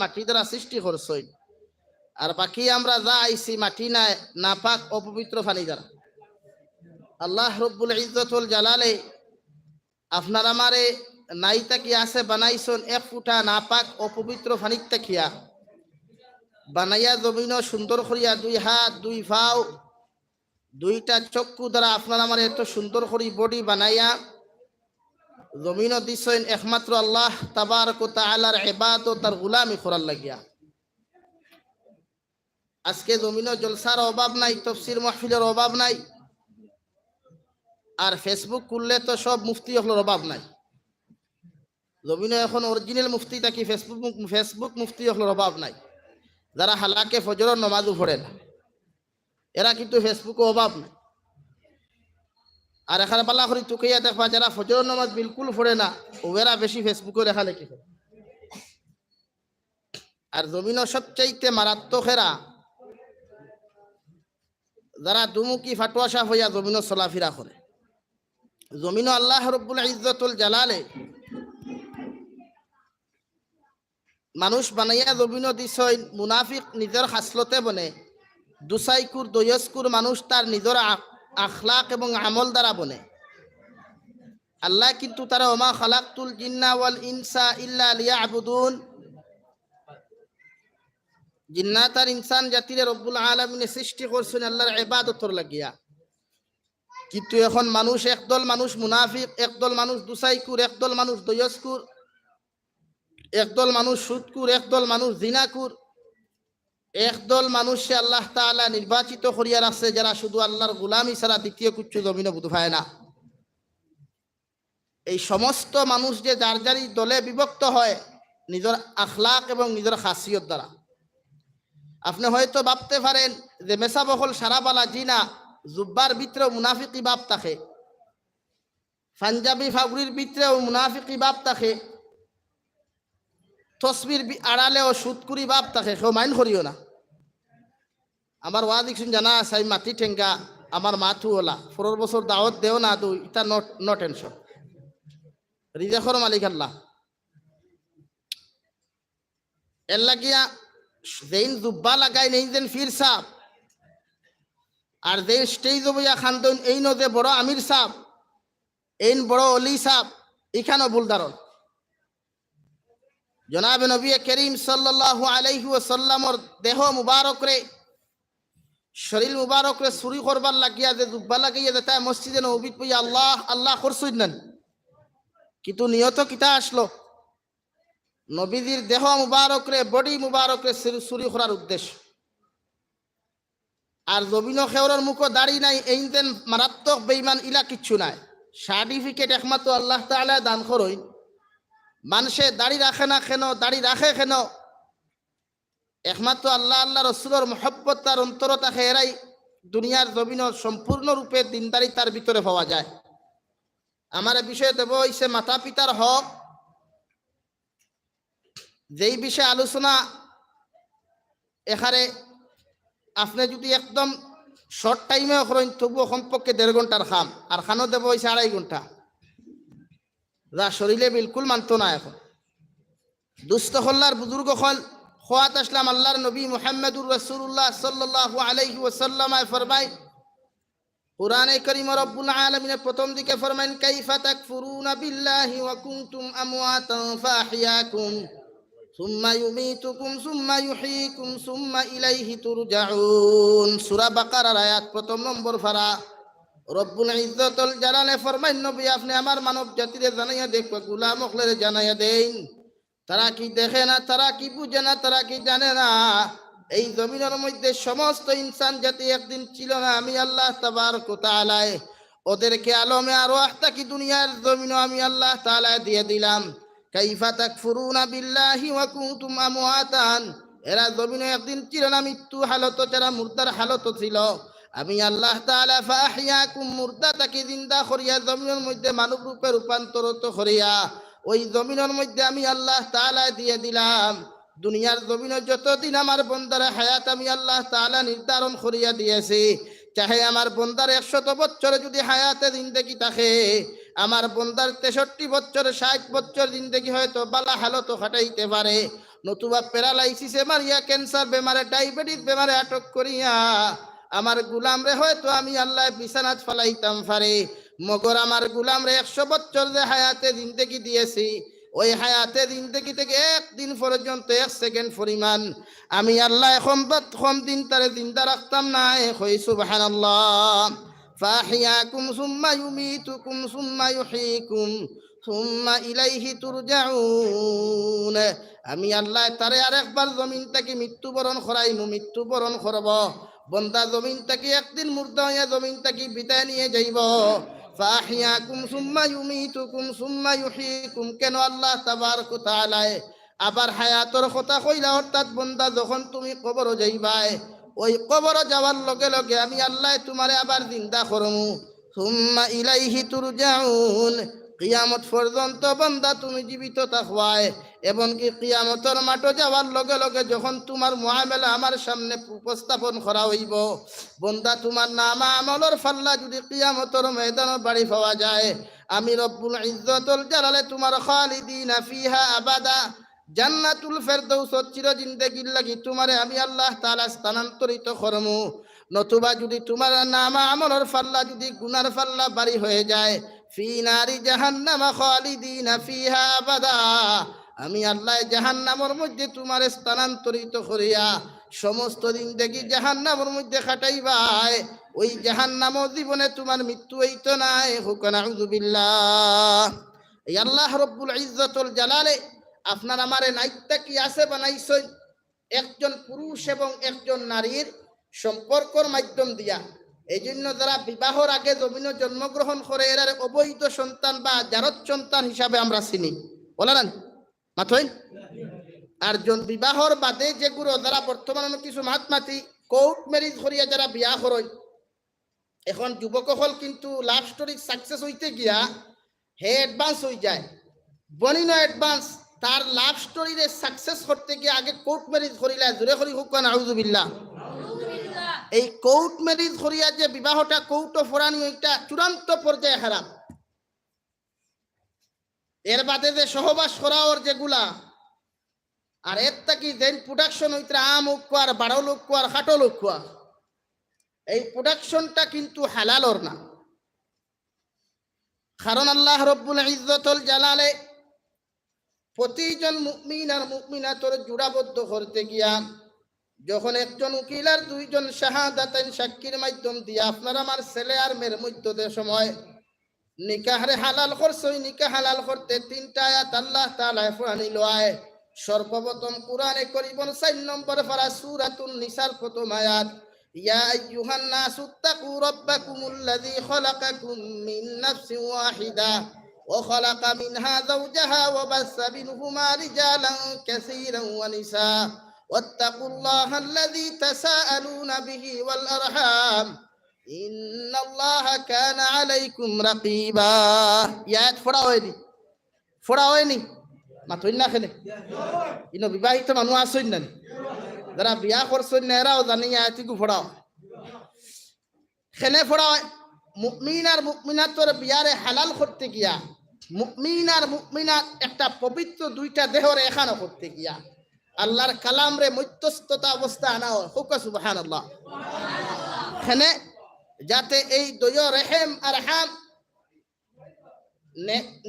মাটি দ্বারা সৃষ্টি করছই, আর বাকি আমরা যা আইছি মাটি না নাপাক অপবিত্র পানি দ্বারা। আল্লাহ রব্বুল ইজ্জতুল জালালে আপনার আমারে নাইতা কি আছে বানাইছন এক ফুটা নাপাক অপবিত্র পানির তাকিয়া বানাইয়া জমিন সুন্দর করিয়া দুই হাত দুই পাও দুইটা চক্ষু দ্বারা আপনার আমার এত সুন্দর করি বডি বানাইয়া জমিন দিছেন একমাত্র আল্লাহ তাবারক ওয়া তাআলার ইবাদত তার গোলামি করার লাগিয়া। আজকে জমিন জলসার অভাব নাই, তাফসীর মাহফিলের অভাব নাই, আর ফেসবুক খুললে তো সব মুফতি হলোর অভাব নাই। জমিনে এখন অরিজিনাল মুফতি থাকি ফেসবুক মুফতি হলোর অভাব নাই। যারা হালাকে ফজরের নামাজও পড়ে না এরা কিন্তু ফেসবুকে অভাব নাই। আর এখানে পাল্লা করি টুকাইয়া দেখবা যারা ফজরের নামাজ বিলকুল পড়ে না ওরা বেশি ফেসবুকে লেখালেখি করে। আর জমিনও সবচাইতে মারাত্মক এরা যারা দুমুখী ফাটুয়া সাফ হইয়া জমিনও চলাফেরা করে। জমিনও আল্লাহ রব্বুল ইজ্জতুল জালালে মানুষ বানাইয়া জমিনও দিছই মুনাফিক নিজের হাসলতে বনে, দুসাইকুর দয়স্কুর মানুষ তার নিজের আখলাক এবং আমল দ্বারা বনে। আল্লাহ কিন্তু তারা ওমা খালাকতুল জিন্না ওয়াল ইনসা ইল্লা লিয়াবুদুন, জিন্নাত আর ইনসান জাতিরে রব্বুল আলামিনে সৃষ্টি করছেন আল্লাহর ইবাদতর লাগিয়া। কিন্তু এখন মানুষ একদল মানুষ মুনাফিক, একদল মানুষ দুসাইকুর, একদল মানুষ দয়স্কুর, একদল মানুষ সুদকুর, একদল মানুষ জিনাকুর, একদল মানুষে আল্লাহ তাআলা নির্বাচিত করিয়া রাখছে যারা শুধু আল্লাহর গোলামি ছাড়া দ্বিতীয় কিচ্ছু জমিনে বুঝ পায় না। এই সমস্ত মানুষ যে যার যারই দলে বিভক্ত হয় নিজের আখলাক এবং নিজের খাসিয়ত দ্বারা। আপনি হয়তো ভাবতে পারেন যে মেসা বহল সারাবালা জিনা জুব্বার ভিতরেও মুনাফিকি বাপ থাকে, পাঞ্জাবি ফাগুরির ভিতরেও মুনাফিকি বাপ থাকে, তসবির আড়ালেও সুদকুরি বাপ থাকে, কেউ মাইন্ড করিও না। আমার ওয়া দেখছুন জানা আছে আমি মাটি ঠেঙ্গা আমার মাথু ওলা 4 বছর দাওয়াত দেও না তুই এটা নো টেনশন, রিজেকর মালিক আল্লাহ। এর লাগিয়া যেইন জুব্বা লাগাই নেই যেন ফির সাপ, আর যেইন স্টেজ বইয়া খান্দন এই নদে বড় আমির সাপ, এই বড় অলি সাপ, এখানেও ভুল ধারণ। জনাবে নবী করিম সাল্লাল্লাহু আলাইহি ওয়াসাল্লামর দেহ মুবারক রে শরীর মুবারক রে চুরি করবার লাগিয়া যে জুব্বা লাগাইয়া যেটা মসজিদে নবীত বইয়া আল্লাহ আল্লাহ করছুই নেন, কিন্তু নিয়ত কিতা আসলো নবীজির দেহ মুবারক রে বডি মুবারক রে চুরি করার উদ্দেশ্য। আর জমিন খেওরের মুখ দাড়ি নাই এই যেন মারাত্মক বেঈমান ইলা কিচ্ছু নাই। সার্টিফিকেট একমাত্র আল্লাহ তাআলা দান করইন। মানুষে দাড়ি রাখে না কেন, দাড়ি রাখে কেন, একমাত্র আল্লাহ আল্লাহ রসুলের মহব্বত তার অন্তর থাকে, এরাই দুনিয়ার জমিন সম্পূর্ণরূপে দিনদারি তার ভিতরে পাওয়া যায়। আমার বিষয়ে দেব হইছে মাতা পিতার হক। যেই বিষয়ে আলোচনা এখানে আপনি যদি একদম শর্ট টাইমে করেন তবুও কমপক্ষে 1.5 ঘন্টার খাম, আর খানো দেব হইছে 2.5 ঘন্টা, যা শরীরে বিলকুল মানত না। এখন দুস্থ হল্লার বুজুর্গ হল খোয়াত আসলাম আল্লাহর নবী মুহাম্মদুর রাসূলুল্লাহ সাল্লাল্লাহু আলাইহি ওয়াসাল্লাম ফরমায় কুরআনে কারীম রব্বুল আলামিন প্রথম দিকে ফরমায়েন কাইফা তাকফুরুনা বিল্লাহি ওয়া কুনতুম আমওয়াতান ফাহিয়াকুম সুম্মা ইউমীতুকুম সুম্মা ইউহয়ীকুম সুম্মা ইলাইহি তুরজাউন। সূরা বাকারার আয়াত প্রথম নম্বর পারা। রব্বুল ইজ্জতুল জালালে ফরমায়েন নবী আপনি আমার মানব জাতিরে জানাইয়া দেখবা, গোলাম হকলে জানাইয়া দেন, তারা কি দেখে না, তারা কি বুঝে না, তারা কি জানে না এই জমিনের মধ্যে সমস্ত ইনসান জাতি একদিন ছিল না, আমি আল্লাহ তাবারক ওয়া তাআলা ওদেরকে আলমে আরওয়াহ কি দুনিয়ার জমিনে আমি আল্লাহ তাআলা দিয়ে দিলাম। কাইফা তাকফুরুনা বিল্লাহি ওয়া কুনতুম আমওয়াতান, এরা জমিনে একদিন ছিল না, মৃত্যু হালত, যারা মুর্দার হালত ছিল, আমি আল্লাহ তাআলা ফাহিয়াকুম মুর্দাতাকে জিন্দা করিয়া জমিনের মধ্যে মানব রূপে রূপান্তরিত করিয়া ওই জমিনের মধ্যে আমি আল্লাহ তাআলা দিয়ে দিলাম। দুনিয়ার জমিনে যতদিন আমার বন্দার হায়াত আমি আল্লাহ তাআলা নির্ধারণ করিয়া দিয়েছি, চাহে আমার বন্দার 100 বছরে যদি হায়াতে জিন্দেগি থাকে, আমার বন্দার 63 বছর 60 বছর জিন্দেগি হয়তো বালা হালত খাটাইতে পারে, নতুবা প্যারালাইসিসে মারিয়া, ক্যান্সার বেমারে, ডায়াবেটিস বেমারে আটক করিয়া আমার গুলাম রে হয়তো আমি আল্লাহ বিছানাত ফালাইতাম পারে, মগর আমার গুলাম রে 100 বছর যে হায়াতে জিন্দেগি দিয়েছি, ওই হায়াতে জিন্দেগি থেকে একদিন পর্যন্ত 1 সেকেন্ড পরিমাণ আমি আল্লাহ কম দিন তারে জিন্দা রাখতাম না। হই সুবহানাল্লাহ। ফাহিয়াকুম সুম্মা ইউমিতুকুম সুম্মা ইউহয়িকুম সুম্মা ইলাইহি তুরজাউন। আমি আল্লাহ তারে আরেকবার জমিন থেকে মৃত্যুবরণ করাইমু, মৃত্যুবরণ করব। বন্দা জমিন থেকে একদিন মুর্দা হইয়া জমিন থেকে বিদায় নিয়ে যাইব। ফাহিয়াকুম সুম্মা ইউমিতুকুম সুম্মা ইউহয়িকুম, কেন আল্লাহ তাবারক ওয়া তাআলা আবার হায়াতর কথা কইলা, অর্থাৎ বন্দা যখন তুমি কবর যাইবাই, ওই কবর যাওয়ার লগে লগে আমি আল্লাহ তোমারে আবার জিন্দা করমু। সুম্মা ইলাইহি তুরজাউন, কিয়ামত পর্যন্ত বান্দা তুমি জীবিত থাকবাই, এবং কি কিয়ামতের মাঠে যাওয়ার লগে লগে যখন তোমার মুআমালা আমার সামনে উপস্থাপন করা হইব, বান্দা তোমার নামা আমলের ফাল্লা যদি কিয়ামতের ময়দানে বাড়ি পাওয়া যায়, আমি রব্বুল ইজ্জতুল জালালে তোমার খালিদিনা ফিহা আবাদা জান্নাতুল ফেরদৌসত চির জিন্দেগির লাগি তোমারে আমি আল্লাহ তাআলা স্থানান্তরিত করমু। নতুবা যদি তোমার নামা আমলের ফাল্লা যদি গুনার ফাল্লা বাড়ি হয়ে যায়, ফি নারি জাহান্নামা খালিদিনা ফিহা আবাদা, আমি আল্লাহ জাহান্নামের মধ্যে তোমার স্থানান্তরিত করিয়া সমস্ত জিন্দেগি জাহান্নামের মধ্যে কাটাইবাই। ওই জাহান্নাম জীবনে তোমার মৃত্যু হইতো নাই। হুক নাউযু বিল্লাহ। এই আল্লাহ রব্বুল ইজ্জতুল জালালে আপনার আমারে নাইত্যা কি আছে বানাইছেন একজন পুরুষ এবং একজন নারীর সম্পর্কর মাধ্যম দিয়া। এই জন্য যারা বিবাহর আগে জমিনে জন্মগ্রহণ করে এর অবৈধ সন্তান বা জারত সন্তান হিসাবে আমরা চিনি, বলেন মাথই। আর বিবাহর বাদে যেগুলো যারা বর্তমানে কিছু মাতি কোর্ট ম্যারেজ করিয়া যারা বিয়া করেন, এখন যুবকসকল কিন্তু লাভ স্টোরি সাকসেস হইতে গিয়া হে অ্যাডভান্স হয়ে যায়, বনি না অ্যাডভান্স। তার লাভ স্টোরিরে সাকসেস করতে গিয়ে আগে কোর্ট ম্যারেজ করিলা, জোরে করি হুক নাউযু বিল্লাহ। এই কোর্ট ম্যারেজ করিয়া যে বিবাহটা কৌট ফোরানি, ওইটা চূড়ান্ত পর্যায়ে হারাম। এর বাদে যে সহবাস করা ওর যেগুলা, আর এর থাকি যেন প্রোডাকশন হইতে আম ঐক্য আর 12 লক্ষ আর 8 লক্ষ, এই প্রোডাকশনটা কিন্তু হালালর না। কারণ আল্লাহ রব্বুল ইজ্জতুল জালালে প্রতিজন মুমিন আর মুমিনাতর জোড়াবদ্ধ করতে গিয়া যখন একজন উকিল আর 2 জন শাহাদাতাইন সাক্ষীর মাধ্যম দিয়ে আপনার আমার ছেলে আর মেয়ের মধ্যে সময় নিকাহরে হালাল করছে, ওই নিকাহ হালাল করতে 3টা আয়াত আল্লাহ তাআলা ফুরানি লয়। সর্বপ্রথম কোরআনে কারীম 4 নম্বর পারা সূরাতুন নিসার প্রথম আয়াত, ইয়া আইয়ুহান নাসু তাকু রাব্বাকুমুল্লাযী খালাকাকুম মিন নাফসিন ওয়াহিদা ওয়া খালাকা মিনহা যাওজাহা ওয়া বাসসা মিনহুমা রিজালান কাসীরান ওয়া নিসা ওয়াত্তাকুল্লাহাল্লাযী তাসাআলুনা বিহি ওয়াল আরহাম ইন্নাল্লাহা কানা আলাইকুম রাকিবা। ইয়াত ফোড়া হয়নি মাথুই না খেলে ইনো বিবাহিত মানুষ আসেন না, যারা বিয়া করছেন না এরাও জানি আয়াতিকু ফোড়াও খেলে ফোড়া হয়। মুমিন আর মুমিনাতর বিয়ারে হালাল করতে গিয়া, মুমিন আর মুমিনাত একটা পবিত্র 2টা দেহরে এখানো করতে গিয়া আল্লাহর কালাম রে মধ্যস্থতা অবস্থা আনা হয়। হুক সুবহানাল্লাহ। খেনে যাতে এই দয় রেহেম আর হাম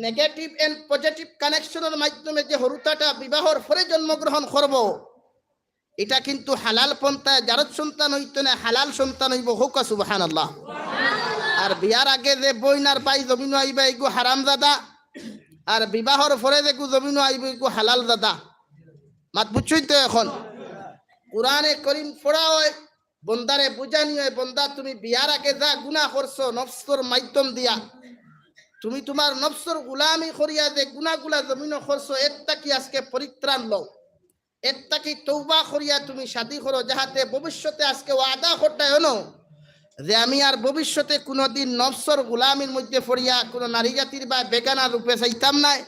নেগেটিভ এন্ড পজিটিভ কানেকশনের মাধ্যমে যে হরুতাটা বিবাহর পরে জন্মগ্রহণ করব, এটা কিন্তু হালাল পন্থা জারত সন্তান হইতো না, হালাল সন্তান হইব। হুক সুবহানাল্লাহ। আর বিয়ার আগে যে বইনার পাই জমিন আইবা এগু হারাম দাদা, আর বিবাহর পরে যে জমিন আইব এগু হালাল দাদা। মাত বুঝছই তো। এখন কোরআনে কারীম পড়া হয়, বন্দারে বুঝানি হয়, বন্দা তুমি বিয়ার আগে যা গুনাহ করছো নফসর মাধ্যম দিয়া, তুমি তোমার নফসর গোলামি করিয়া যে গুনাহগুলা জমিন করছো, এরটা কি আজকে পরিত্রাণ লও, এরটা কি তওবা করিয়া তুমি শাদী করো, যাহাতে ভবিষ্যতে আজকে ওয়াদা করতে হলো যে আমি আর ভবিষ্যতে কোনোদিন নফসর গোলামির মধ্যে পড়িয়া কোনো নারী জাতির বা বেগানা রূপে চাইতাম নাই,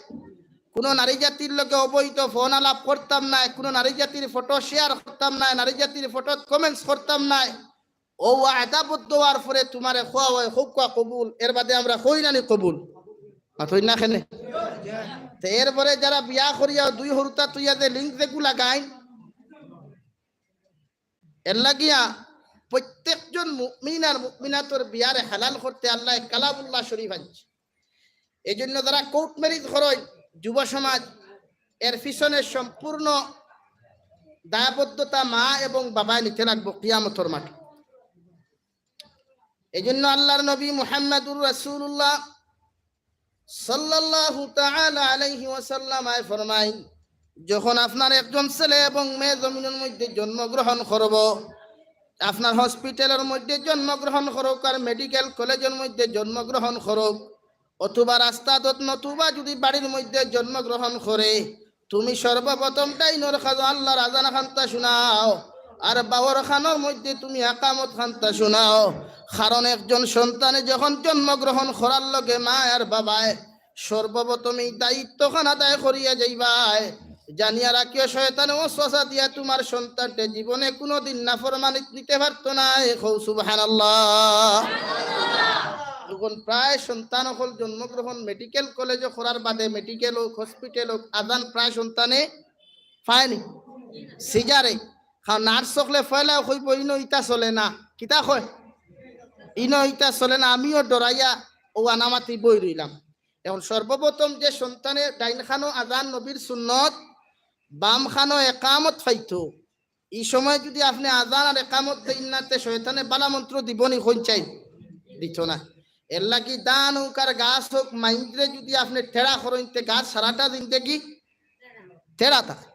কোনো নারী জাতির লোকে অবৈধ ফোন আলাপ করতাম নাই, কোনো নারী জাতির ফটো শেয়ার করতাম নাই, নারী জাতির ফটো কমেন্টস করতাম নাই। ও আদাবদ্ধ হওয়ার পরে তোমারে খোয়া হয় হুকা কবুল, এর বাদে আমরা কই নানি কবুল। মাথই না খেনে এরপরে যারা বিয়া করিয়া দুই হরুতা তুইয়া যে লিঙ্ক যেগুলা গাইন এর লাগিয়া প্রত্যেকজন মুমিন আর মুমিনাতর বিয়ারে হালাল করতে আল্লাহ কালামুল্লাহ শরীফ আনছে। এই জন্য যারা কোর্ট ম্যারেজ করেন যুব সমাজ এর পিছনে সম্পূর্ণ দায়বদ্ধতা মা এবং বাবা নিতে রাখবো কিয়ামতের মাঠে। এই জন্য আল্লাহর নবী মুহাম্মদুর রাসূলুল্লাহ সাল্লাল্লাহু তাআলা আলাইহি ওয়াসাল্লাম ফরমায়, যখন আপনার একজন ছেলে এবং মেয়ে জমিনের মধ্যে জন্মগ্রহণ করব, আপনার হসপিটালের মধ্যে জন্মগ্রহণ করুক আর মেডিকেল কলেজের মধ্যে জন্মগ্রহণ করুক, অথবা রাস্তাত নতুবা যদি বাড়ির মধ্যে জন্মগ্রহণ করে, তুমি সর্বপ্রথম ডাইনর খাজো আল্লাহর আযান খানতা শোনাও আর বাওয়ার খানোর মধ্যে তুমি একামত খানতা শোনাও। কারণ একজন সন্তানে যখন জন্মগ্রহণ করার লগে মা আর বাবায় সর্বপ্রথম এই দায়িত্বখান আদায় করিয়া যাইবাই। জানিয়া রাখিও শয়তানে ওয়াসওয়াসা দিয়া তোমার সন্তানকে জীবনে কোনোদিন নাফরমানি নিতে পারতো না। সুবহানাল্লাহ। এখন প্রায় সন্তান হল জন্মগ্রহণ মেডিকেল কলেজে করার বাদে মেডিকেল হোক হসপিটাল হোক আদান প্রায় সন্তানে পায়নি সিজারে খাও নার্স সকলে ফয়লা কইব ইনো ইটা চলে না কিতা কয় ইনো ইটা চলে না। আমিও ডরাইয়া ও আনামাতি বই রইলাম। এখন সর্বপ্রথম যে সন্তানের ডাইন খানো আজান নবীর সুন্নত বাম খানো একামত ফাইতো, এই সময় যদি আপনি আজান আর একামত দেন নাতে শয়তানে বালা মন্ত্র দিবনি কোন চাই দিত না। এর লাগি দান হোক আর গাছ হোক মাইন্দ্রে যদি আপনি টেরা করেনতে গাছ সারাটা দিন দেখি টেরা থাকে।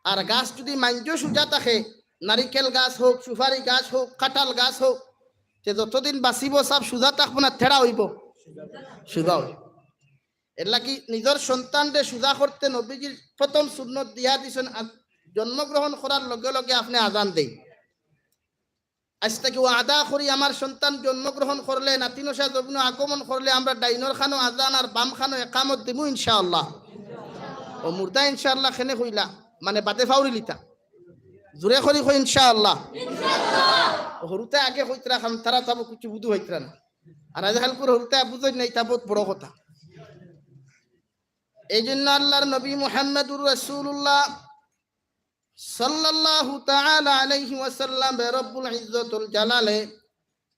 আর গাছ যদি মাইন্দ্র সোজা থাকে নারিকেল গাছ হোক সুপারি গাছ হোক কাঁঠাল গাছ হোক যে যতদিন বাঁচিব সব সোজা থাকবো না টেরা হইব সোজা হইব। এর লাগি নিজের সন্তানকে সোজা করতে নবীজির প্রথম সুন্নত দিয়া দিছেন জন্মগ্রহণ করার লগে লগে আপনি আজান দেই। আজ থেকে ও আদা করি আমার সন্তান জন্মগ্রহণ করলে নাতিনসা জমিন আগমন করলে আমরা ডাইনর খানো আজান আর বাম খানো একামত দিব ইনশাআল্লাহ। ও মুর্দা ইনশাআল্লাহ খেনে কইলা মানে বাদে ফাউরি লিতা জোরে করি কই ইনশাআল্লাহ। হরুতে আগে কইতরা খাম তারা তাবো কিছু বুধু হইতরা না আর আজ হালকুর হরুতে বুঝই নাই তা বহুত বড় কথা। এই জন্য আল্লাহর নবী মুহাম্মদুর রাসূলুল্লাহ সাল্লাল্লাহু তাআলা আলাইহি ওয়াসাল্লাম রব্বুল ইজ্জতুল জালালে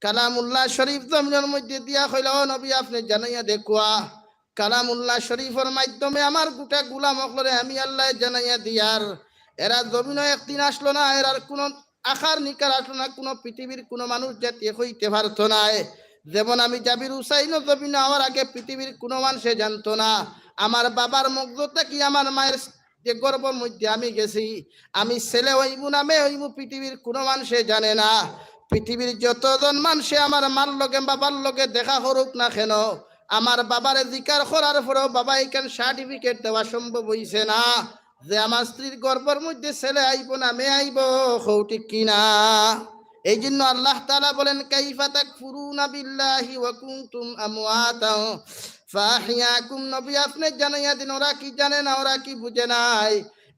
কালামুল্লাহ শরীফ জমিনের মধ্যে দিয়া কইলা, ও নবী আপনি জানাইয়া দেখুয়া কালামুল্লাহ শরীফের মাধ্যমে আমার গোটা গোলাম হকলে আমি আল্লাহ জানাইয়া দিয়ার এরা জমিনে একদিন আসলো না, এরার কোনো আখার নিকার আসলো না, কোনো পৃথিবীর কোনো মানুষ জাতি হইতে পারতো না। যেমন আমি জাবির হুসাইন জমিনে আমার আগে পৃথিবীর কোনো মানুষে জানতো না। আমার বাবার মুগ্ধতা কি আমার মায়ের যে গর্বের মধ্যে আমি গেছি আমি ছেলে হইব না মেয়ে হইব পৃথিবীর কোনো মানুষে জানে না। পৃথিবীর যতজন মানুষে আমার মার লগে বাবার লগে দেখা করুক না কেন, আমার বাবারে জিকার করার পরেও বাবা এখান সার্টিফিকেট দেওয়া সম্ভব হইছে না যে আমার স্ত্রীর গর্বের মধ্যে ছেলে আইব না মেয়ে আইব ঠিক কিনা। এই জন্য আল্লাহ তাআলা বলেন কাইফা তাকফুরুনা বিল্লাহি ওয়া কুনতুম আমওয়াতা ফাহিয়াকুম। নবী আপনি জানাইয়া দিন ওরা কি জানে না ওরা কি বুঝে নাই।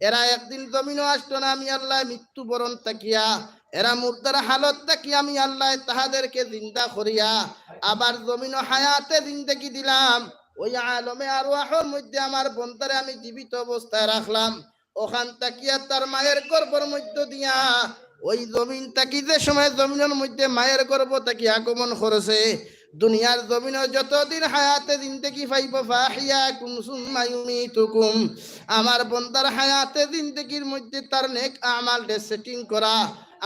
এরা একদিন জমিনও আসতো না আমি আল্লাহ মৃত্যুবরণ তাকিয়া এরা মুর্দার হালত তাকিয়া আমি আল্লাহ তাহাদেরকে জিন্দা করিয়া আবার জমিন হায়াতে জিন্দেগি দিলাম। ওই আলমে আরওয়াহের মধ্যে আমার বন্দারে আমি জীবিত অবস্থায় রাখলাম। ওখান তাকিয়া তার মায়ের গর্ভের মধ্যে দিয়া ওই জমিন তাকি যে সময় জমিনের মধ্যে মায়ের গর্ভ তাকি আগমন করেছে দুনিয়ার জমিনে যতদিন হায়াতে জিন্দেগি পাইব ফাহিয়াকুম সুম্মা ইউমিতুকুম। আমার বন্দার হায়াতে জিন্দেগির মধ্যে তার নেক আমাল সেটিং করা,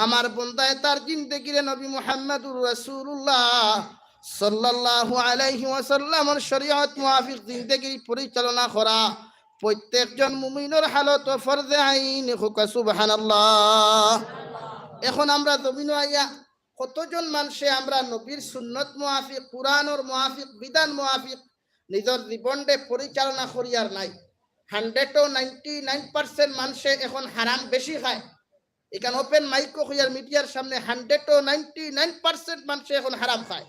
আমার বন্দায় তার জিন্দেগিরে নবী মুহাম্মদুর রাসূলুল্লাহ সাল্লাল্লাহু আলাইহি ওয়াসাল্লামের শরীয়ত মুআফিক জিন্দেগি পরিচালনা করা প্রত্যেকজন মুমিনের হালত ফরজে আইন হোক সুবহানাল্লাহ। এখন আমরা জমিনে আইয়া কতজন মানুষে আমরা নবীর সুন্নত মুআফিক কুরআনের মুআফিক বিধান মুআফিক নিজের জীবনকে পরিচালনা করিয়ার নাই। 199% মানুষে এখন হারাম বেশি খায়। এখানে ওপেন মাইকো হইয়ার মিডিয়ার সামনে 199% মানুষে এখন হারাম খায়।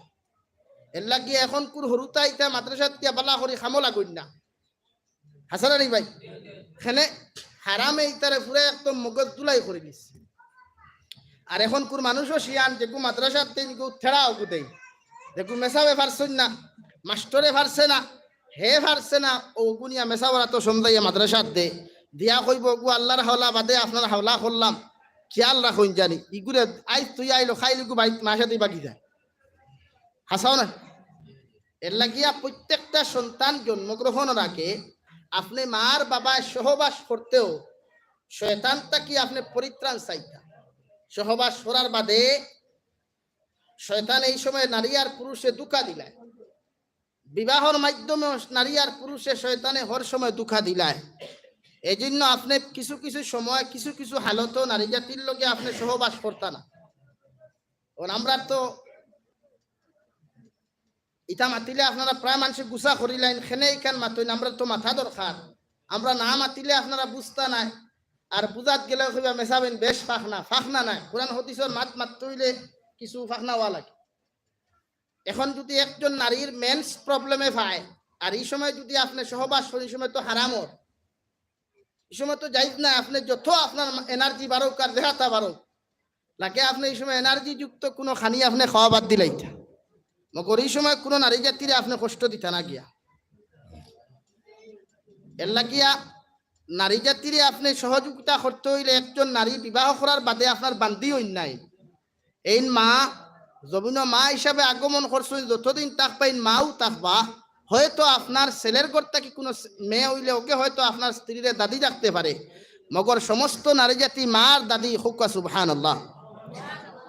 এর লাগি এখন কুর হরুতা ইটা মাদ্রাসাত দিয়া বালা করি খামলা করি না হাসান আলী ভাই এখানে হারামে ইতারে পুরো একদম মগজ দুলাই করে দিচ্ছে। আর এখন কোন মানুষও শিয়ান যেগু মাদ্রাসার দিন কেউ থেড়াও দেই দেখু মেসাবে পারছেন না মাস্টরে পারছে না হে পারছে না ও গুনিয়া মেসাওয়ারা তো সমজাইয়া মাদ্রাসাত দে দিয়া কইব গু আল্লাহর হাওলা বাদে আপনার হাওলা করলাম খেয়াল রাখুন জানি ইগুরে আইস তুই আইলো খাইলি গু ভাই মাসে তুই বাকি যায় হাসাও না এর লাগিয়া প্রত্যেকটা সন্তান জন্মগ্রহণের আগে আপনি মার বাবায় সহবাস করতেও শয়তানটা কি আপনি পরিত্রাণ চাইতা সহবাস করার বাদে শয়তান এই সময় নারী আর পুরুষে দুঃখা দিলায় বিবাহর মাধ্যমে নারী আর পুরুষে শয়তানে হর সময় দুঃখা দিলায় এই জন্য আপনি কিছু কিছু সময় কিছু কিছু হালত নারী জাতির লগে আপনি সহবাস করতা না আমরা তো ইটা মাতিলে আপনারা প্রায় মানুষ গুছা করিলেন খেনে এইখান মাতইন আমরা তো মাথা দরকার আমরা না মাতিলে আপনারা বুঝতা নাই আর বুঝাত গেলে কইবা মেসাবেন বেশ ফাখনা নাই কোরআন হাদিসের মাত মাতইলে কিছু ফাখনা হওয়া লাগে এখন যদি একজন নারীর মেন্স প্রবলেমে পায় আর এই সময় যদি আপনি সহবাস করেন এই সময় তো হারামর এই সময় তো যাইত না আপনি যত আপনার এনার্জি বাড়ুক আর দেহাতা বাড়ুক লাগে আপনি এই সময় এনার্জি যুক্ত কোনো খানি আপনি খাওয়া বাদ দিলাইতা মগর এই সময় কোনো নারী জাতিরে আপনি কষ্ট দিতা না গিয়া এর লাগিয়া নারী জাতিরে আপনি সহযোগিতা করতে হইলে একজন নারী বিবাহ করার বাদে আপনার বান্ধি হইন নাই এই মা জমিন মা হিসাবে আগমন করছেন যতদিন তাক পাইন মাও তাকবা হয়তো আপনার ছেলের ঘরটা কি কোনো মেয়ে হইলে ওকে হয়তো আপনার স্ত্রীরে দাদি রাখতে পারে মগর সমস্ত নারী জাতি মার দাদি হুকা সুবহানাল্লাহ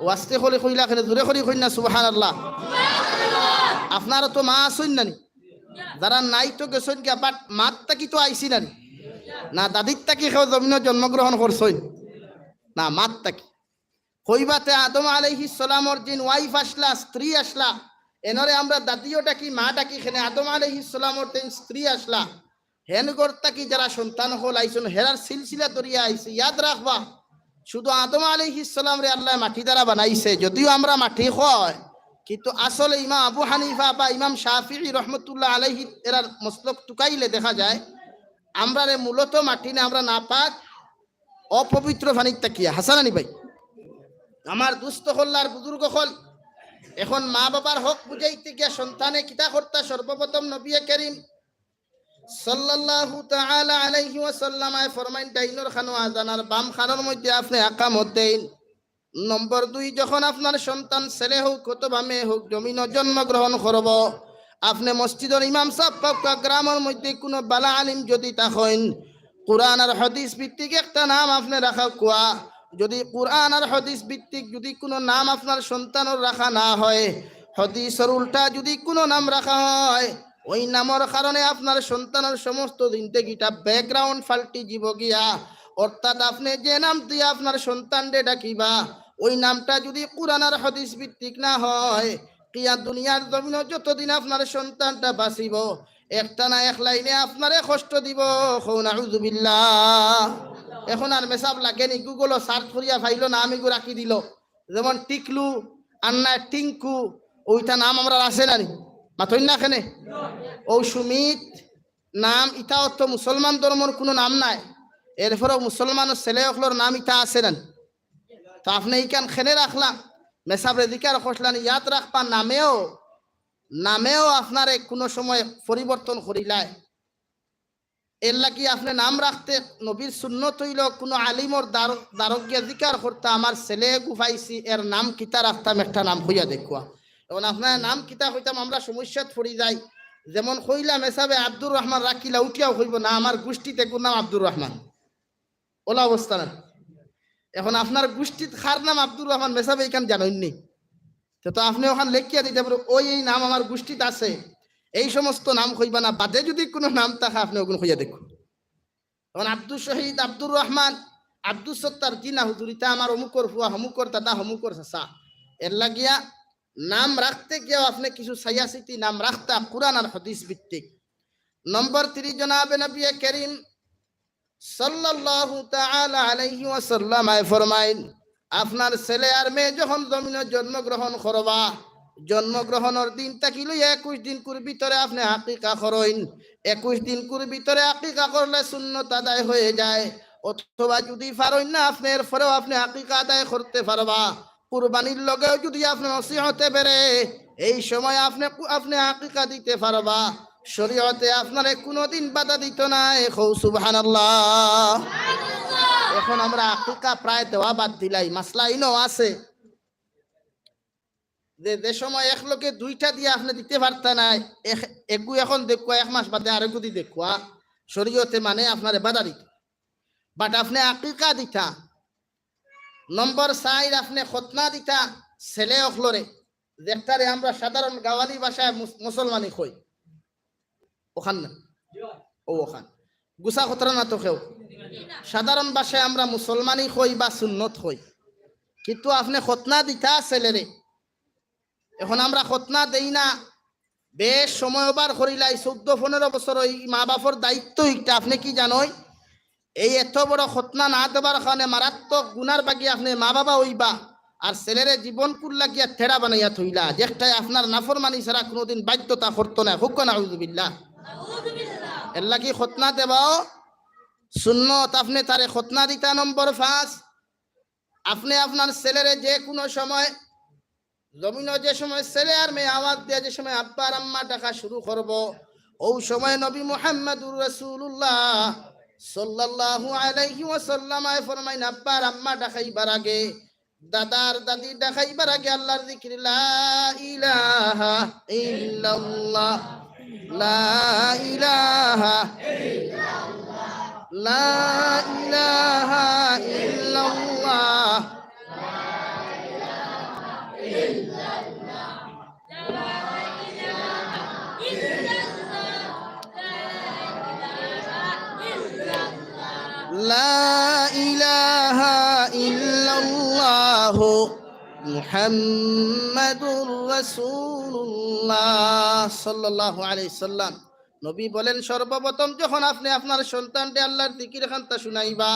ওয়াস্তে হলে কইলা খেলে জোরে করি কই না সুবহানাল্লাহ আপনারও তো মা আসুন নানি যারা নাই তো গেছেন কি বাট মাতটা কি তো আইসি নানি না দাদিরটা কি কেউ জমিনে জন্মগ্রহণ করছেন না মাতটা কি কইবাতে আদম আলাইহিস সালামর জিন ওয়াইফ আসলা স্ত্রী আসলা এনরে আমরা দাদিওটা কি মাটা কি খেনে আদম আলাইহিস সালামর তেন স্ত্রী আসলা হেন গর্তা কি যারা সন্তান হল আইসুন হেরার সিলসিলা দরিয়া আইছে ইয়াদ রাখবা শুধু আদম আলাইহিস সালাম রে আল্লাহ মাটি দ্বারা বানাইছে যদিও আমরা মাটি হয় কিন্তু আসলে ইমাম আবু হানিফা বা ইমাম শাফিঈ রহমতুল্লাহ আলাইহি এরার মসলক টুকাইলে দেখা যায় আমরা রে মূলত মাটি না আমরা নাপাক অপবিত্র পানির তাকিয়া হাসানানি ভাই আমার দুস্থ হল্লার বুজুর্গ হল এখন মা বাবার হক বুঝাইতে গিয়া সন্তানে কিতা করতা সর্বপ্রথম নবী করিম সাল্লাল্লাহু তাআলা আলাইহি ওয়াসাল্লাম ফরমাইন ডাইনর খানো আজানার বাম খানোর মধ্যে আপনি আকামত দেন নম্বর 2 যখন আপনার সন্তান ছেলে হোক অথবা মেয়ে হোক জমিন জন্মগ্রহণ করব আপনি মসজিদের ইমাম সাহেব পাক্কা গ্রামের মধ্যে কোনো বালা আলিম যদি থাকেন কোরআন আর হাদিস ভিত্তিক একটা নাম আপনি রাখা কোয়া যদি কোরআন আর হাদিস ভিত্তিক যদি কোনো নাম আপনার সন্তানের রাখা না হয় হাদিসের উল্টা যদি কোনো নাম রাখা হয় ওই নামের কারণে আপনার সন্তানের সমস্ত জিন্দেগিটা ব্যাকগ্রাউন্ড ফাল্টি জীব গিয়া অর্থাৎ আপনি যে নাম দিয়ে আপনার সন্তানকে ডাকিবা ওই নামটা যদি কোরআন আর হাদিস ভিত্তিক না হয় কিয়া দুনিয়ার জমিনে যতদিন আপনার সন্তানটা বাঁচিব একটা না এক লাইনে আপনারে কষ্ট দিব নাউযুবিল্লাহ এখন আর মেসাব লাগেনি গুগল সার্চ করিয়া ফাইল না আমি গো রাখি দিল যেমন টিকলু আন্না টিঙ্কু ওইটা নাম আমরা আছে না মাথই না খেনে ও সুমিত নাম ইটা তো মুসলমান ধর্মর কোনো নাম নাই এরপরেও মুসলমানের ছেলে অকলোর নাম ইটা আছে না তো আপনি এইখান খেনে রাখলাম মেসাব রেদিকার খসলান ইয়াদ রাখবা নামেও আপনার কোনো সময় পরিবর্তন করিলায় এর লাগি আপনি নাম রাখতে নবীর সুন্নত হইল কোনো আলিমর দারোগ্য জিকার করতে আমার ছেলে গুফাইছি এর নাম কিতা রাখতাম একটা নাম হইয়া দেখুয়া এখন আপনার নাম কিতা হইতাম আমরা সমস্যাত পড়ি যাই যেমন কইলাম হিসাবে আব্দুর রহমান রাখিলা উঠিয়াও হইব না আমার গোষ্ঠীতে কোন নাম আব্দুর রহমান ওলা অবস্থা না এখন আপনার গোষ্ঠীত খার নাম আব্দুর রহমান মেসাবে এইখান জানেননি তো আপনি ওখানে লেখিয়া দিতে পারবেন ওই এই নাম আমার গোষ্ঠীতে আছে এই সমস্ত নাম কইবা না বাদে যদি কোনো নাম থাকে আপনি ওগুলো হইয়া দেখুন এখন আব্দুল শহীদ আব্দুর রহমান আব্দুল সত্তার কি না হুজুরিতা আমার অমুকর ফুয়া হমুকর দাদা হমুকর চাচা এর লাগিয়া নাম রাখতে গিয়েও আপনি কিছু সাইয়াসিতি নাম রাখতা কুরআন আর হাদিস ভিত্তিক নম্বর 3 জনাবে নবী করিম সাল্লাল্লাহু তাআলা আলাইহি ওয়াসাল্লাম ফরমাইন আপনার ছেলে আর মেয়ে যখন জমিনে জন্মগ্রহণ করবা জন্মগ্রহণের দিন থাকি লই 21 দিন কুর ভিতরে আপনি আকিকা করেন 21 দিন কুর ভিতরে আকিকা করলে সুন্নত আদায় হয়ে যায় অথবা যদি পারেন না আপনি এরপরেও আপনি আকিকা আদায় করতে পারবা কুরবানির লগেও যদি আপনি নসিহতে বেরে এই সময় আপনি আকিকা দিতে পারবা শরীয়তে আপনারে কোনোদিন বাধা দিত না। এখন সুবহানাল্লাহ। এখন আমরা আকিকা প্রায় দেওয়া বাদ দিলাই। মাসলা ইনো আছে যে সময় এক লোকে দুইটা দিয়ে আপনি দিতে পারতা না, একু এখন দেখুয়া 1 মাস বাদে আরেকু দি দেখুয়া শরীয়তে মানে আপনারে বাধা দিত। বাট আপনি আকিকা দিতা। নম্বর 4 আপনি খতনা দিতা ছেলে অখলরে, যেটারে আমরা সাধারণ গাওয়ালি ভাষায় মুসলমানি কই। ওখান না ও ওখান গুসা খতরা না তো কেউ সাধারণ ভাষায় আমরা মুসলমানি কই বা সুন্নত কই, কিন্তু আপনি খতনা দিতা ছেলেরে। এখন আমরা খতনা দেই না, বেশ সময় বার করিলাই 14-15 বছর ওই মা বাপর দায়িত্ব একটা। আপনি কি জানোই এই এত বড় খতনা না দেবার কারণে মারাত্মক গুনার বাকি আপনি মা বাবা হইবা আর ছেলেরে জীবন কুল্লা গিয়া থেড়া বানাইয়া থইলা, যেটাই আপনার নাফরমানি ছাড়া কোনোদিন বাধ্যতা করতো না। হুক্ক নাউযুবিল্লাহ। এল্লা কি খতনা দেবাও সুন্নত, আপনি তারে খতনা দিতা। নম্বর 5 আপনি আপনার ছেলেরে যে কোনো সময় জমিন যে সময় ছেলে আর মেয়ে আওয়াজ দিয়ে যে সময় আব্বা আর আম্মা ডাকা শুরু করব, ওই সময় নবী মুহাম্মদুর রাসূলুল্লাহ সাল্লাল্লাহু আলাইহি ওয়াসাল্লাম ফরমাইন আব্বা আর আম্মা ডাকাইবার আগে, দাদার দাদি ডাকাইবার আগে আল্লাহর জিকির লা ইলাহা ইল্লাল্লাহ, লা ইলাহা ইল্লাল্লাহ, লা ইলাহা ইল্লাল্লাহ, লা ইলাহা ইল্লাল্লাহু মুহাম্মাদুর রাসূলুল্লাহ সাল্লাল্লাহু আলাইহি সাল্লাম। নবী বলেন সর্বপ্রথম যখন আপনি আপনার সন্তানকে আল্লাহর জিকির খান্তা শুনাইবা,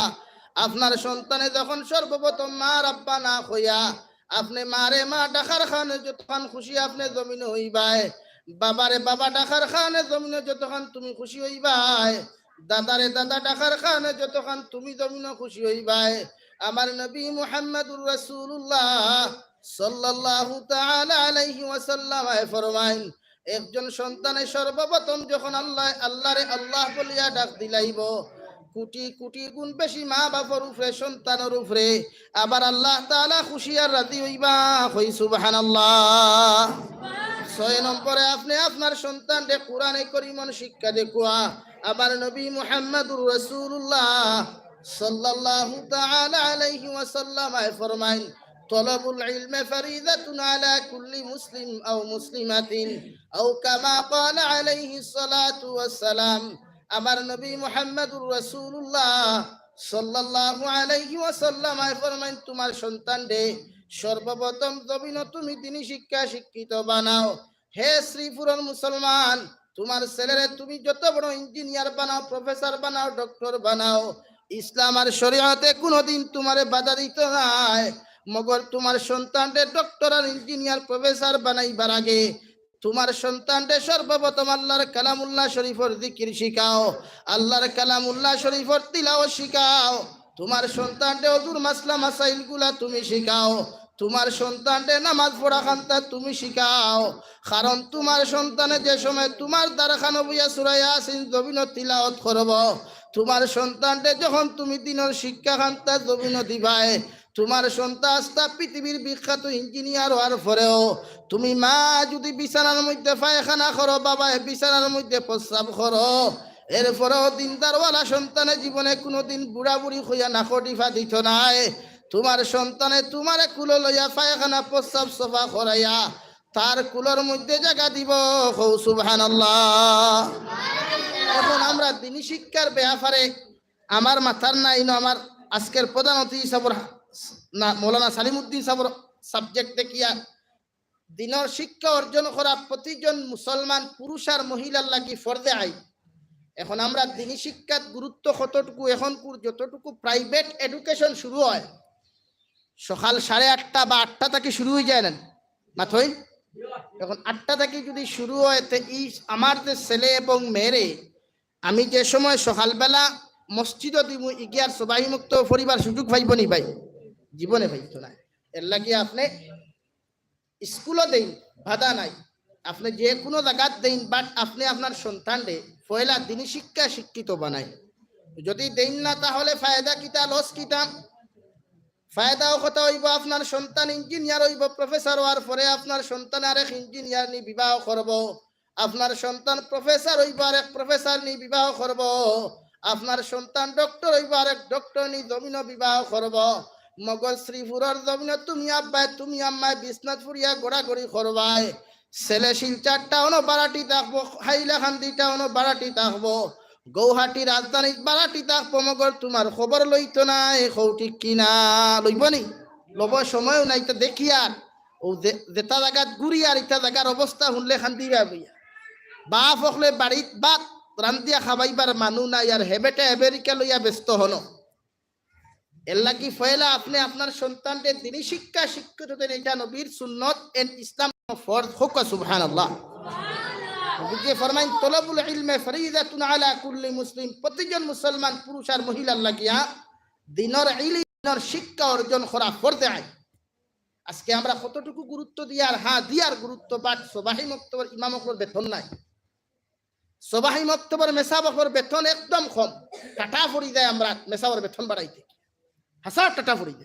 আপনার সন্তানে যখন সর্বপ্রথম মা রাব্বা না হইয়া আপনি মারে মা ডাকার খানে যতক্ষণ খুশি আপনি জমিনে হইবাই, বাবারে বাবা ডাকার খানে জমিনে যতক্ষণ তুমি খুশি হইবাই, দাদারে দাদা ডাকার খানে যতক্ষণ তুমি জমিনে খুশি হইবাই। আমার নবী মুহাম্মদুর রাসূলুল্লাহ সাল্লাল্লাহু তাআলা আলাইহি ওয়াসাল্লাম ফরমাইন একজন সন্তানের সর্বপ্রথম যখন আল্লাহরে আল্লাহ বলিয়া ডাক দিলাইব, কোটি কোটি গুণ বেশি মা বাবার উপরে সন্তানের উপরে আবার আল্লাহ তাআলা খুশি আর রাজি হইবা। কই সুবহানাল্লাহ। 6 নম্বরে আপনি আপনার সন্তানকে কোরআনে কারীমন শিক্ষা দেখুয়া। আবার নবী মুহাম্মদুর রাসূলুল্লাহ সাল্লাল্লাহু তাআলা আলাইহি ওয়াসাল্লাম ফরমাইন তলবুল ইলমি ফরিদাতুন আলা কুল্লি মুসলিম আও মুসলিমাতিন আও কামা ক্বালা আলাইহিস সালাতু ওয়াস সালাম। আমার নবী মুহাম্মদুর রাসূলুল্লাহ সাল্লাল্লাহু আলাইহি ওয়াসাল্লাম ফরমাইন তোমার সন্তানকে সর্বপ্রথম জমিন তুমি দ্বীনি শিক্ষা শিক্ষিত বানাও। হে শ্রীপুরের মুসলমান, তোমার ছেলেরে তুমি যত বড় ইঞ্জিনিয়ার বানাও, প্রফেসর বানাও, ডক্টর বানাও, ইসলাম আর শরীয়তে কোনোদিন তোমারে বাধা দিত নাই। মগর তোমার সন্তানকে ডক্টর আর ইঞ্জিনিয়ার প্রফেসর বানাইবার আগে তোমার সন্তানকে সর্বপ্রথম আল্লাহর কালামুল্লাহ শরীফের জিকির শিখাও, আল্লাহর কালামুল্লাহ শরীফের তিলাওয়াত শিখাও। তোমার সন্তানকে ওযুর মাসলা মাসাইল গুলা তুমি শিখাও, তোমার সন্তানকে নামাজ পড়া খান্তা তুমি শিখাও। কারণ তোমার সন্তানে যে সময় তোমার দ্বারখানো বইয়া সূরা ইয়াসিন জমিন তিলাওয়াত করব, তোমার সন্তানকে যখন তুমি দিনের শিক্ষা খান্তা জমিন দিবাই, তোমার সন্তান আস্তা পৃথিবীর বিখ্যাত ইঞ্জিনিয়ার হওয়ার পরেও তুমি মা যদি বিছানার মধ্যে পায়খানা করো, বাবা বিছানার মধ্যে প্রস্রাব করো, এরপরেও দিনদারওয়ালা সন্তানের জীবনে কোনোদিন বুড়া বুড়ি হইয়া নাকটিফা দিত নাই। তোমার সন্তানে তোমারে কুলো লইয়া পায়খানা প্রস্রাব সফা করাইয়া তার কুলোর মধ্যে জায়গা দিব। সুবহানাল্লাহ। এখন আমরা দিনী শিক্ষার ব্যাপারে আমার মাথার নাই না, আমার আজকের প্রধান অতিথি সাবর না মৌলানা সালিমউদ্দিন সাবর সাবজেক্ট দেখিয়া দিনের শিক্ষা অর্জন করা প্রতিজন মুসলমান পুরুষ আর মহিলার লাগি ফরজে আইন। এখন আমরা দিনী শিক্ষার গুরুত্ব কতটুকু, এখন যতটুকু প্রাইভেট এডুকেশন শুরু হয় সকাল 8:30 বা 8টা থেকে শুরু হয়ে যায় না মাথই। এখন 8টা থেকে যদি শুরু হয় তো এই আমার যে ছেলে এবং মেয়েরে আমি যে সময় সকালবেলা মসজিদও দিব ইগিয়ার সবাই মুক্ত পরিবার সুযোগ পাইব নি ভাই? জীবনে পাইতো না। এর লাগি আপনি স্কুলও দেই বাধা নাই, আপনি যে কোনো জায়গাত দেন, বাট আপনি আপনার সন্তানরে পয়লা দিনী শিক্ষা শিক্ষিত বানাই। যদি দেন না তাহলে ফায়দা কিতা, লস কিতা? ফায়দাও কথা হইব আপনার সন্তান ইঞ্জিনিয়ার হইব, প্রফেসর হওয়ার পরে আপনার সন্তান আরেক ইঞ্জিনিয়ার নি বিবাহ করব। আপনার সন্তান প্রফেসর হইব, আরেক প্রফেসর নি বিবাহ করব। আপনার সন্তান ডক্টর হইব, আরেক ডক্টর নি জমিন বিবাহ করব। মগজ শ্রীপুরের জমিন তুমি আব্বাই তুমি আম্মায় বিশ্বনাথ ফুরিয়া গোড়াগড়ি করবাই। ছেলে শিলচার টাউনও বারাটি থাকবো, হাইলাকান্দি টাউনও বারাটি থাকবো, গৌহাটি রাজধানী বারাটি থাকবো। মগর তোমার খবর লইতো না, এ ঠিক কিনা? লইব নি? লব সময়ও নাই তো দেখি। আর ও যেটা জায়গাত ঘুরি আর ইটা জায়গার অবস্থা শুনলে খান্দিবা বইয়া। বাপ হকলে বাড়িত বাত রান্দিয়া খাবাইবার মানুষ নাই, আর হেবেটে আমেরিকা লইয়া ব্যস্ত হন। এর লাগি ফয়লা আপনি আপনার সন্তানদের দিনী শিক্ষা শিক্ষিত দেন। এটা নবীর সুন্নত এন্ড ইসলাম ফরজ হোক। সুবহানাল্লাহ। বুঝিয়ে ফরমাইন তলবুল ইলমে ফরিদাতুন আলা কুল্লি মুসলিম। প্রতিজন মুসলমান পুরুষ আর মহিলার লাগিয়া দিনের ইলম, দিনের শিক্ষা অর্জন করা ফরজে আইন। আজকে আমরা কতটুকু গুরুত্ব দিই? আর হ্যাঁ দিয়ার গুরুত্ব, বাট সবাহি মক্তবর ইমামকর বেতন নাই। সবাহি মক্তবর মেসাবকর বেতন একদম কম। টাটা পড়ি যায় আমরা মেসাবর বেতন বাড়াইতে, হাজার টাটা পড়ি যায়।